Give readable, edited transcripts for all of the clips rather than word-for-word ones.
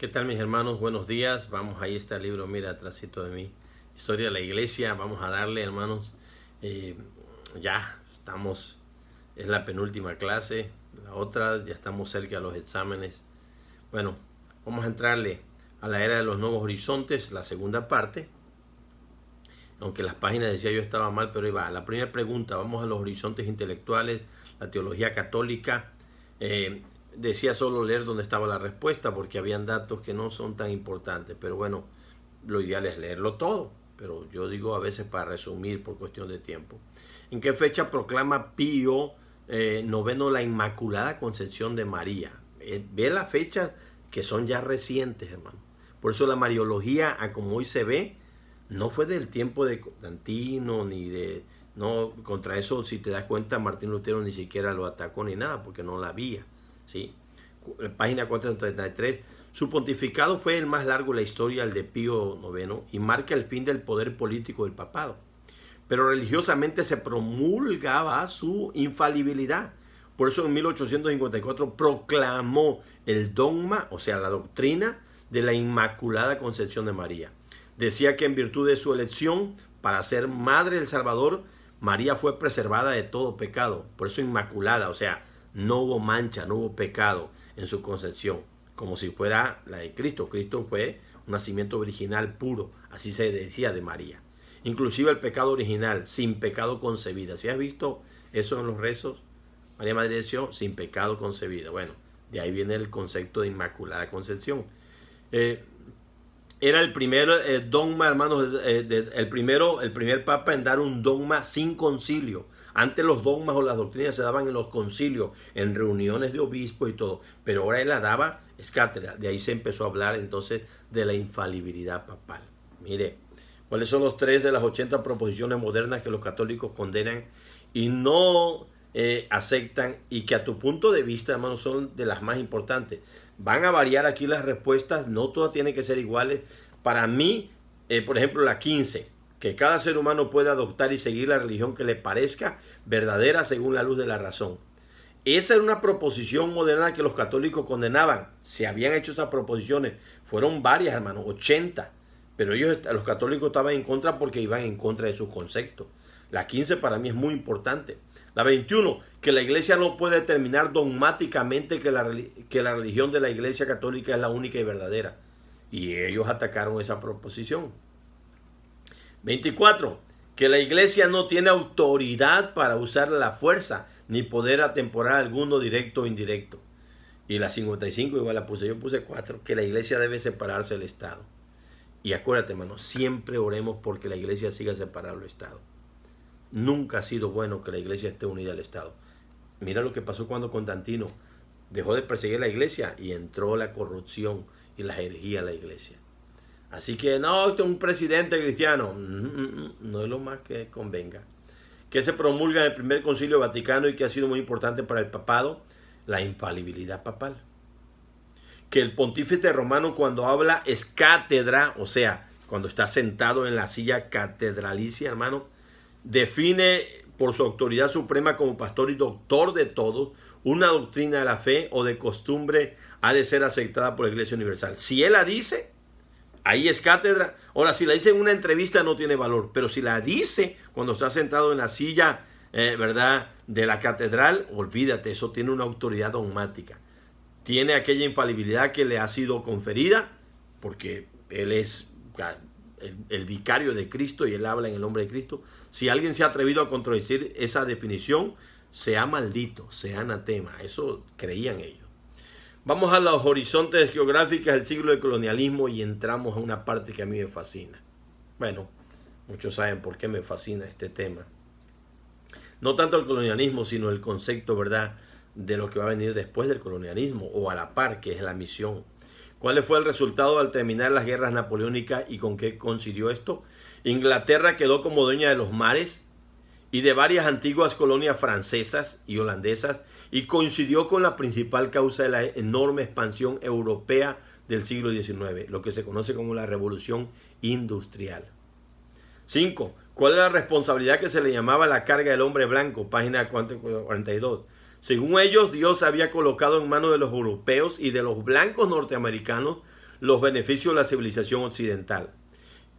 ¿Qué tal, mis hermanos? Buenos días. Vamos, ahí está el libro, mira, atrásito de mí. Historia de la iglesia. Vamos a darle, hermanos. Ya estamos, es la penúltima clase. La otra, ya estamos cerca de los exámenes. Bueno, vamos a entrarle a la era de los nuevos horizontes, la segunda parte. Aunque las páginas decía yo estaba mal, pero ahí va. La primera pregunta, vamos a los horizontes intelectuales, la teología católica. Decía solo leer dónde estaba la respuesta porque habían datos que no son tan importantes, pero bueno, lo ideal es leerlo todo, pero yo digo a veces para resumir por cuestión de tiempo. ¿En qué fecha proclama Pío noveno la Inmaculada Concepción de María? Ve las fechas que son ya recientes, hermano. Por eso la mariología, a como hoy se ve, no fue del tiempo de Constantino ni de... No, contra eso, si te das cuenta, Martín Lutero ni siquiera lo atacó ni nada porque no la había. ¿Sí? Página 433. Su pontificado fue el más largo de la historia, el de Pío IX, y marca el fin del poder político del papado. Pero religiosamente se promulgaba su infalibilidad. Por eso en 1854 proclamó el dogma, o sea, la doctrina de la Inmaculada Concepción de María. Decía que en virtud de su elección para ser madre del Salvador, María fue preservada de todo pecado. Por eso Inmaculada, o sea, no hubo mancha, no hubo pecado en su concepción, como si fuera la de Cristo. Cristo fue un nacimiento original puro, así se decía de María. Inclusive el pecado original, sin pecado concebida. ¿Sí has visto eso en los rezos? María Madre de Dios, sin pecado concebida. Bueno, de ahí viene el concepto de Inmaculada Concepción. Era el primer dogma, hermanos, el primer papa en dar un dogma sin concilio. Antes los dogmas o las doctrinas se daban en los concilios, en reuniones de obispos y todo. Pero ahora él la daba, es cátedra. De ahí se empezó a hablar entonces de la infalibilidad papal. Mire, ¿cuáles son los 3 de las 80 proposiciones modernas que los católicos condenan y no aceptan y que a tu punto de vista, hermanos, son de las más importantes? Van a variar aquí las respuestas, no todas tienen que ser iguales. Para mí, por ejemplo, la 15, que cada ser humano puede adoptar y seguir la religión que le parezca verdadera según la luz de la razón. Esa era una proposición moderna que los católicos condenaban. Se habían hecho esas proposiciones, fueron varias, hermanos, 80. Pero los católicos estaban en contra porque iban en contra de sus conceptos. La 15 para mí es muy importante. La 21, que la iglesia no puede determinar dogmáticamente que la religión de la iglesia católica es la única y verdadera. Y ellos atacaron esa proposición. 24, que la iglesia no tiene autoridad para usar la fuerza ni poder atemporal alguno directo o indirecto. Y la 55 igual la puse, yo puse 4, que la iglesia debe separarse del Estado. Y acuérdate, hermano, siempre oremos porque la iglesia siga separada del Estado. Nunca ha sido bueno que la iglesia esté unida al Estado. Mira lo que pasó cuando Constantino dejó de perseguir la iglesia y entró la corrupción y la herejía a la iglesia. Así que no, un presidente cristiano no es lo más que convenga. Que se promulga en el primer concilio vaticano y que ha sido muy importante para el papado, la infalibilidad papal. Que el pontífice romano cuando habla es cátedra, o sea, cuando está sentado en la silla catedralicia, hermano, define por su autoridad suprema como pastor y doctor de todos, una doctrina de la fe o de costumbre ha de ser aceptada por la Iglesia Universal. Si él la dice, ahí es cátedra. Ahora, si la dice en una entrevista no tiene valor, pero si la dice cuando está sentado en la silla, ¿verdad?, de la catedral, olvídate, eso tiene una autoridad dogmática. Tiene aquella infalibilidad que le ha sido conferida porque él es el vicario de Cristo y él habla en el nombre de Cristo. Si alguien se ha atrevido a contradecir esa definición, sea maldito, sea anatema. Eso creían ellos. Vamos a los horizontes geográficos del siglo del colonialismo y entramos a una parte que a mí me fascina. Bueno, muchos saben por qué me fascina este tema. No tanto el colonialismo, sino el concepto, ¿verdad?, de lo que va a venir después del colonialismo o a la par, que es la misión. ¿Cuál fue el resultado al terminar las guerras napoleónicas y con qué coincidió esto? Inglaterra quedó como dueña de los mares y de varias antiguas colonias francesas y holandesas y coincidió con la principal causa de la enorme expansión europea del siglo XIX, lo que se conoce como la Revolución Industrial. 5. ¿Cuál es la responsabilidad que se le llamaba la carga del hombre blanco? Página 442. Según ellos, Dios había colocado en manos de los europeos y de los blancos norteamericanos los beneficios de la civilización occidental.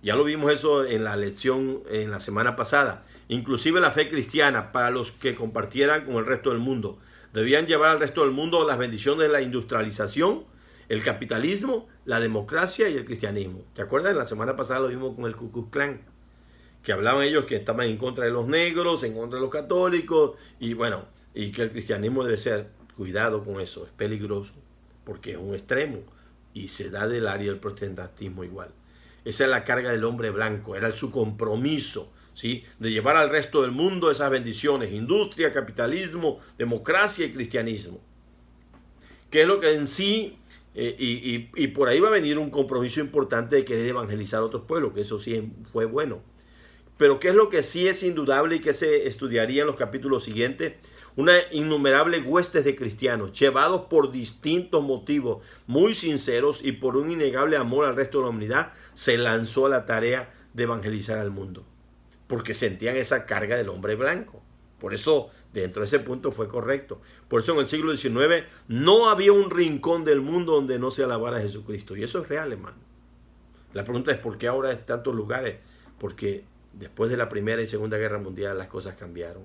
Ya lo vimos eso en la lección en la semana pasada. Inclusive la fe cristiana, para los que compartieran con el resto del mundo, debían llevar al resto del mundo las bendiciones de la industrialización, el capitalismo, la democracia y el cristianismo. ¿Te acuerdas? La semana pasada lo vimos con el Ku Klux Klan, que hablaban ellos que estaban en contra de los negros, en contra de los católicos, y bueno, y que el cristianismo debe ser, cuidado con eso, es peligroso, porque es un extremo, y se da del área del protestantismo igual. Esa es la carga del hombre blanco, era su compromiso, ¿sí?, de llevar al resto del mundo esas bendiciones, industria, capitalismo, democracia y cristianismo. Que es lo que en sí, y por ahí va a venir un compromiso importante de querer evangelizar a otros pueblos, que eso sí fue bueno. Pero ¿qué es lo que sí es indudable y que se estudiaría en los capítulos siguientes? Una innumerable huestes de cristianos, llevados por distintos motivos muy sinceros y por un innegable amor al resto de la humanidad, se lanzó a la tarea de evangelizar al mundo, porque sentían esa carga del hombre blanco. Por eso, dentro de ese punto fue correcto. Por eso en el siglo XIX no había un rincón del mundo donde no se alabara a Jesucristo. Y eso es real, hermano. La pregunta es ¿por qué ahora en tantos lugares? Porque después de la Primera y Segunda Guerra Mundial las cosas cambiaron.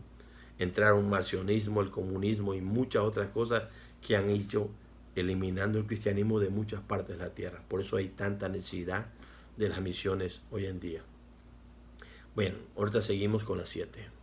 Entraron el marcionismo, el comunismo y muchas otras cosas que han hecho eliminando el cristianismo de muchas partes de la tierra. Por eso hay tanta necesidad de las misiones hoy en día. Bueno, ahorita seguimos con las 7.